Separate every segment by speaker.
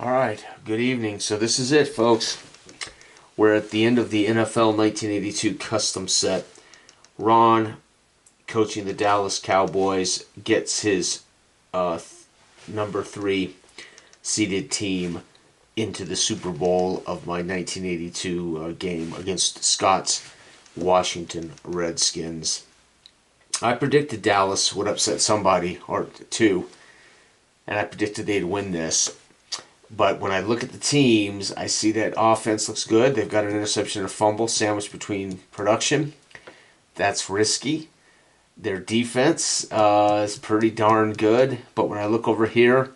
Speaker 1: All right, good evening. So this is it, folks. We're at the end of the NFL 1982 custom set. Ron, coaching the Dallas Cowboys, gets his number 3 seeded team into the Super Bowl of my 1982 game against Scott's Washington Redskins. I predicted Dallas would upset somebody or two, and I predicted they'd win this. But when I look at the teams, I see that offense looks good. They've got an interception and a fumble sandwiched between production. That's risky. Their defense is pretty darn good. But when I look over here,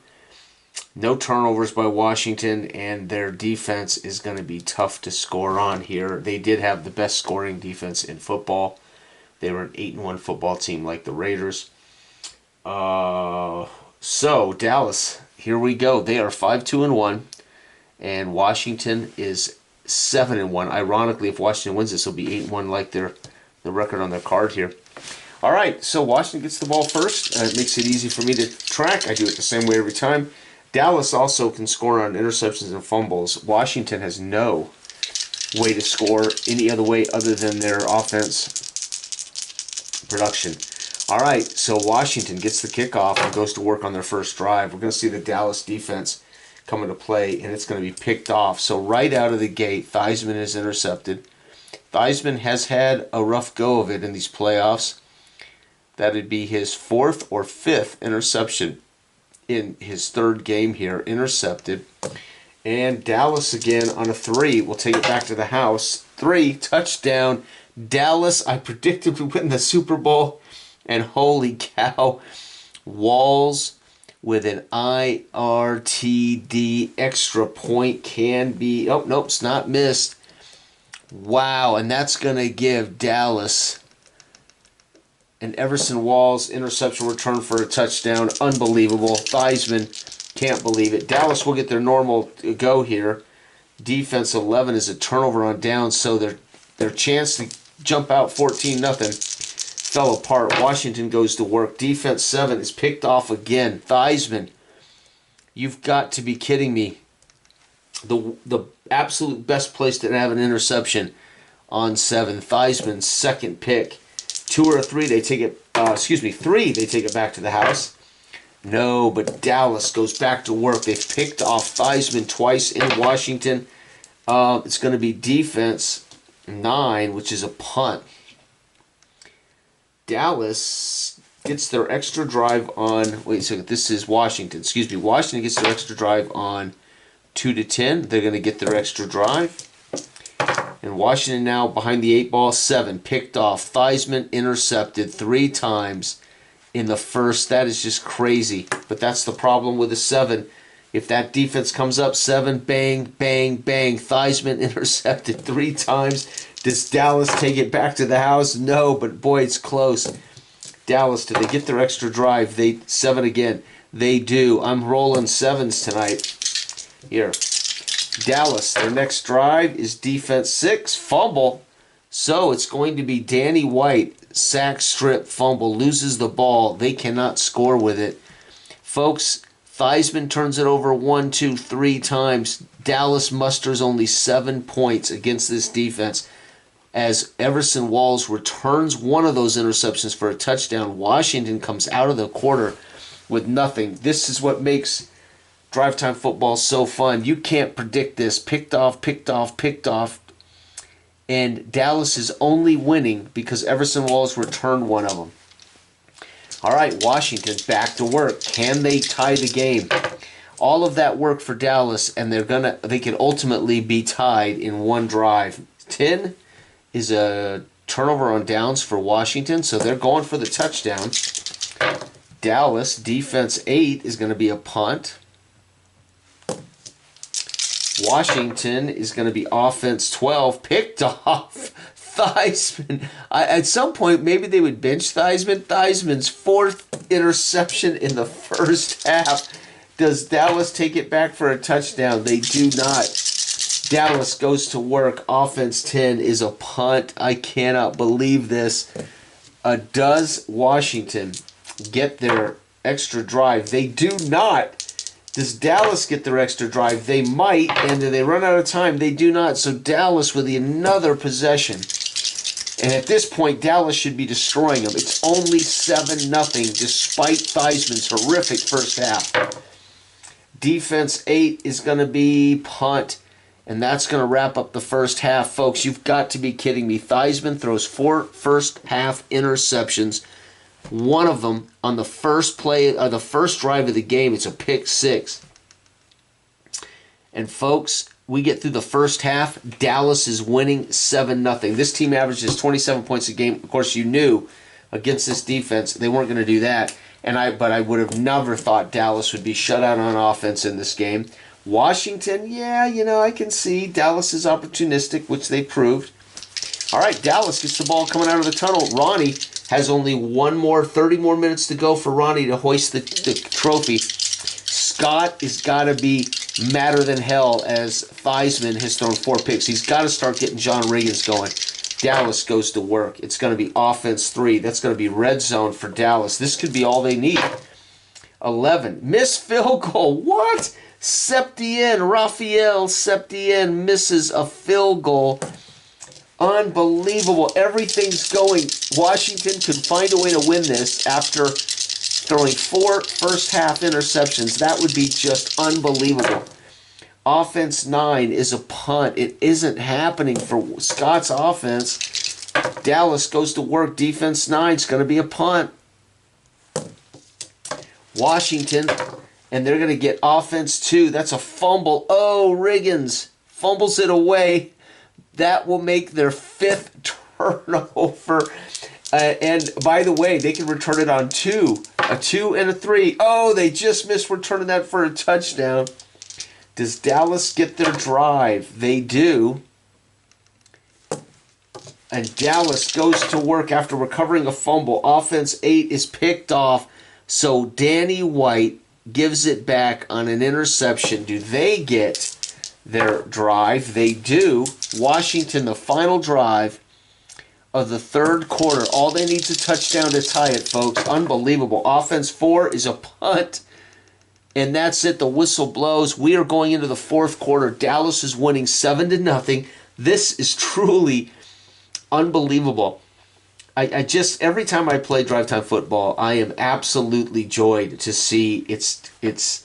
Speaker 1: no turnovers by Washington, and their defense is going to be tough to score on here. They did have the best scoring defense in football. They were an 8-1 football team like the Raiders. So, Dallas, here we go. They are 5-2-1, and Washington is 7-1. Ironically, if Washington wins this, it'll be 8-1 like the record on their card here. All right, so Washington gets the ball first. It makes it easy for me to track. I do it the same way every time. Dallas also can score on interceptions and fumbles. Washington has no way to score any other way other than their offense production. All right, so Washington gets the kickoff and goes to work on their first drive. We're going to see the Dallas defense come into play, and it's going to be picked off. So right out of the gate, Theismann is intercepted. Theismann has had a rough go of it in these playoffs. That would be his 4th or 5th interception in his 3rd game here, intercepted. And Dallas again on a 3 will take it back to the house. 3, touchdown. Dallas, I predicted would win the Super Bowl. And holy cow, Walls with an IRTD extra point can be... Oh, nope, it's not missed. Wow, and that's going to give Dallas an Everson Walls interception return for a touchdown. Unbelievable. Theismann can't believe it. Dallas will get their normal go here. Defense 11 is a turnover on downs, so their chance to jump out 14-0 fell apart. Washington goes to work. Defense 7 is picked off again. Theismann, you've got to be kidding me. The absolute best place to have an interception on 7. Theismann's 2nd pick. 2 or 3, they take it. 3, they take it back to the house. No, but Dallas goes back to work. They've picked off Theismann twice in Washington. It's going to be defense 9, which is a punt. Dallas gets their extra drive on... Wait a second, this is Washington. Excuse me. Washington gets their extra drive on 2-10. They're going to get their extra drive. And Washington now behind the 8 ball, 7. Picked off. Theismann intercepted 3 times in the first. That is just crazy. But that's the problem with a 7. If that defense comes up 7, bang, bang, bang. Theismann intercepted 3 times. Does Dallas take it back to the house? No, but boy, it's close. Dallas, do they get their extra drive? 7 again. They do. I'm rolling 7s tonight. Here. Dallas, their next drive is defense 6, fumble. So it's going to be Danny White, sack, strip, fumble, loses the ball. They cannot score with it. Folks, Theismann turns it over 1, 2, 3 times. Dallas musters only 7 points against this defense. As Everson Walls returns one of those interceptions for a touchdown, Washington comes out of the quarter with nothing. This is what makes drive time football so fun. You can't predict this. Picked off, picked off, picked off. And Dallas is only winning because Everson Walls returned one of them. All right, Washington back to work. Can they tie the game? All of that work for Dallas, and they can ultimately be tied in one drive. 10 is a turnover on downs for Washington, so they're going for the touchdown. Dallas, defense 8, is going to be a punt. Washington is going to be offense 12, picked off. Theismann. At some point, maybe they would bench Theismann. Theismann's 4th interception in the first half. Does Dallas take it back for a touchdown? They do not. Dallas goes to work. Offense 10 is a punt. I cannot believe this. Does Washington get their extra drive? They do not. Does Dallas get their extra drive? They might, and do they run out of time? They do not. So Dallas with another possession. And at this point, Dallas should be destroying them. It's only 7-0 despite Theismann's horrific first half. Defense 8 is going to be punt, and that's going to wrap up the first half. Folks, you've got to be kidding me. Theismann throws 4 first-half interceptions. One of them on the first play, the first drive of the game, it's a pick 6. And folks, we get through the first half. Dallas is winning 7-0. This team averages 27 points a game. Of course, you knew against this defense they weren't going to do that. But I would have never thought Dallas would be shut out on offense in this game. Washington, yeah, I can see Dallas is opportunistic, which they proved. All right, Dallas gets the ball coming out of the tunnel. Ronnie has only 30 more minutes to go for Ronnie to hoist the trophy. Scott has got to be madder than hell as Theismann has thrown 4 picks. He's got to start getting John Riggins going. Dallas goes to work. It's going to be offense 3. That's going to be red zone for Dallas. This could be all they need. 11. Missed field goal. What? Raphael Septien misses a field goal. Unbelievable. Everything's going. Washington could find a way to win this after throwing 4 first-half interceptions. That would be just unbelievable. Offense 9 is a punt. It isn't happening for Scott's offense. Dallas goes to work. Defense 9 is going to be a punt. Washington, and they're going to get offense 2. That's a fumble. Oh, Riggins fumbles it away. That will make their 5th turnover. And by the way, they can return it on 2. A 2 and a 3. Oh, they just missed returning that for a touchdown. Does Dallas get their drive? They do. And Dallas goes to work after recovering a fumble. Offense 8 is picked off. So Danny White gives it back on an interception. Do they get their drive? They do. Washington, the final drive of the third quarter. All they need is a touchdown to tie it, folks. Unbelievable. Offense 4 is a punt. And that's it. The whistle blows. We are going into the fourth quarter. Dallas is winning 7-0. This is truly unbelievable. I just, every time I play Drive Time Football, I am absolutely joyed to see the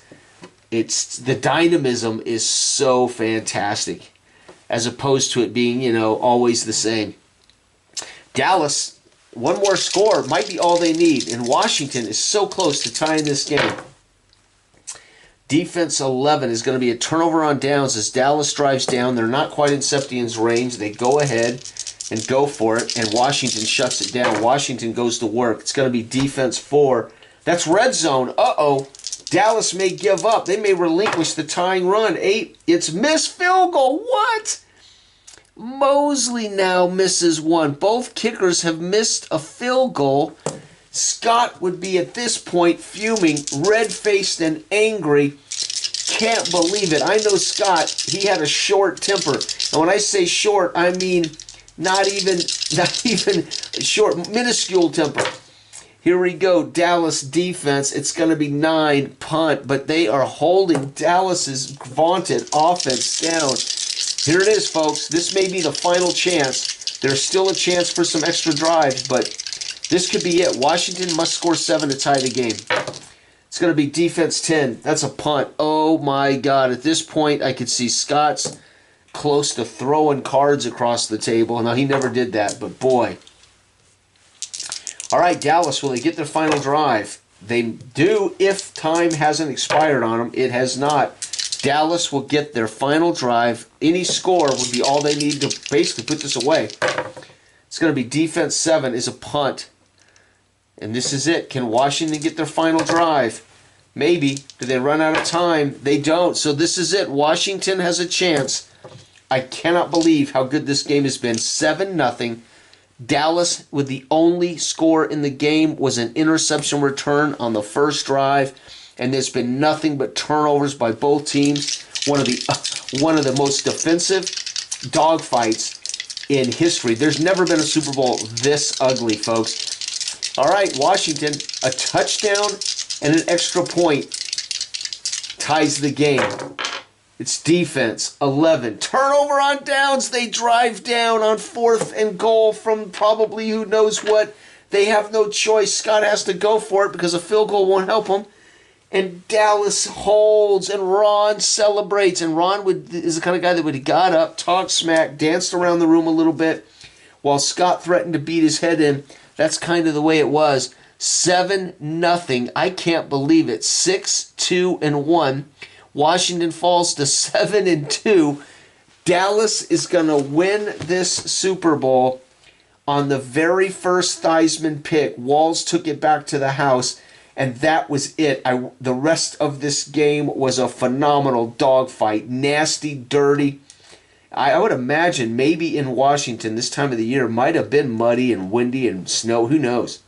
Speaker 1: dynamism is so fantastic as opposed to it being, always the same. Dallas, one more score might be all they need, and Washington is so close to tying this game. Defense 11 is going to be a turnover on downs as Dallas drives down. They're not quite in Septien's range. They go ahead and go for it, and Washington shuts it down. Washington goes to work. It's going to be defense 4. That's red zone. Uh-oh. Dallas may give up. They may relinquish the tying run. 8. It's missed field goal. What? Mosley now misses one. Both kickers have missed a field goal. Scott would be at this point fuming, red-faced and angry. Can't believe it. I know Scott, he had a short temper. And when I say short, I mean not even short, minuscule temper. Here we go, Dallas defense. It's going to be 9, punt, but they are holding Dallas's vaunted offense down. Here it is, folks. This may be the final chance. There's still a chance for some extra drives, but this could be it. Washington must score 7 to tie the game. It's going to be defense 10. That's a punt. Oh, my God. At this point, I could see Scott's close to throwing cards across the table. Now, he never did that, but boy. All right, Dallas, will they get their final drive? They do if time hasn't expired on them. It has not. Dallas will get their final drive. Any score would be all they need to basically put this away. It's going to be defense 7 is a punt. And this is it. Can Washington get their final drive? Maybe. Do they run out of time? They don't. So this is it. Washington has a chance. I cannot believe how good this game has been. 7-0. Dallas, with the only score in the game, was an interception return on the first drive. And there's been nothing but turnovers by both teams. One of the most defensive dogfights in history. There's never been a Super Bowl this ugly, folks. All right, Washington, a touchdown and an extra point ties the game. It's defense, 11. Turnover on downs. They drive down on 4th and goal from probably who knows what. They have no choice. Scott has to go for it because a field goal won't help him. And Dallas holds, and Ron celebrates. And Ron is the kind of guy that would have got up, talked smack, danced around the room a little bit while Scott threatened to beat his head in. That's kind of the way it was. 7-0. I can't believe it. 6-2-1. Washington falls to 7-2. Dallas is going to win this Super Bowl on the very first Theismann pick. Walls took it back to the house, and that was it. The rest of this game was a phenomenal dogfight. Nasty, dirty. I would imagine maybe in Washington this time of the year might have been muddy and windy and snow. Who knows?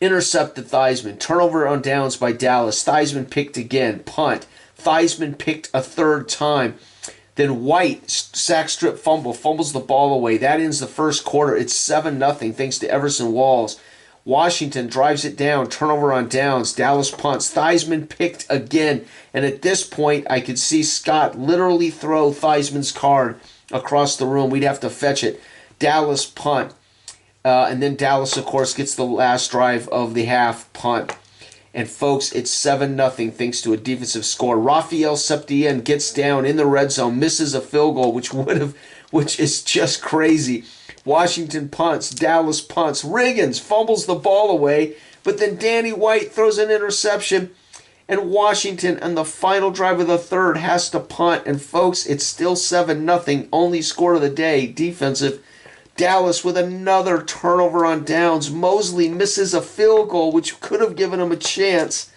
Speaker 1: Intercepted Theismann. Turnover on downs by Dallas. Theismann picked again. Punt. Theismann picked a third time. Then White, sack strip fumble, fumbles the ball away. That ends the first quarter. It's 7-0 thanks to Everson Walls. Washington drives it down. Turnover on downs. Dallas punts. Theismann picked again. And at this point, I could see Scott literally throw Theismann's card across the room. We'd have to fetch it. Dallas punt. And then Dallas, of course, gets the last drive of the half punt. And, folks, it's 7-0 thanks to a defensive score. Rafael Septien gets down in the red zone, misses a field goal, which is just crazy. Washington punts. Dallas punts. Riggins fumbles the ball away. But then Danny White throws an interception. And Washington, on the final drive of the third, has to punt. And, folks, it's still 7-0. Only score of the day, defensive. Dallas with another turnover on downs. Mosley misses a field goal, which could have given him a chance.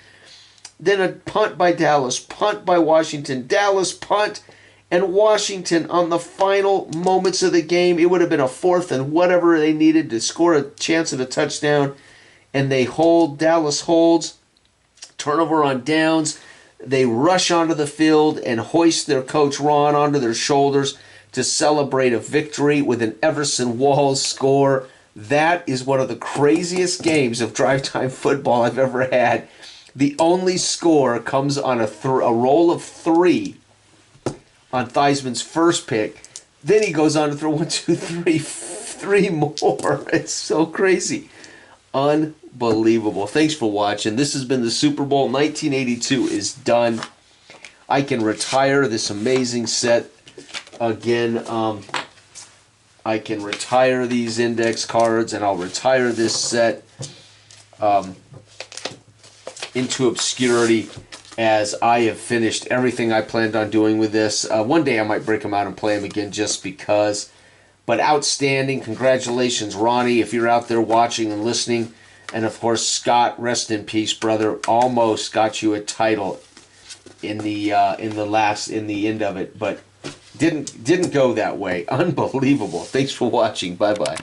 Speaker 1: Then a punt by Dallas, punt by Washington, Dallas punt, and Washington on the final moments of the game. It would have been a 4th and whatever they needed to score a chance at a touchdown. And they hold. Dallas holds. Turnover on downs. They rush onto the field and hoist their coach Ron onto their shoulders to celebrate a victory with an Everson Walls score. That is one of the craziest games of drive time football I've ever had. The only score comes on a roll of 3 on Theismann's first pick. Then he goes on to throw 1, 2, 3, 3 more. It's so crazy. Unbelievable. Thanks for watching. This has been the Super Bowl. 1982 is done. I can retire this amazing set. Again, I can retire these index cards, and I'll retire this set into obscurity as I have finished everything I planned on doing with this. One day I might break them out and play them again just because. But outstanding. Congratulations, Ronnie, if you're out there watching and listening. And, of course, Scott, rest in peace, brother. Almost got you a title in the end of it, but didn't go that way. Unbelievable. Thanks for watching. Bye-bye.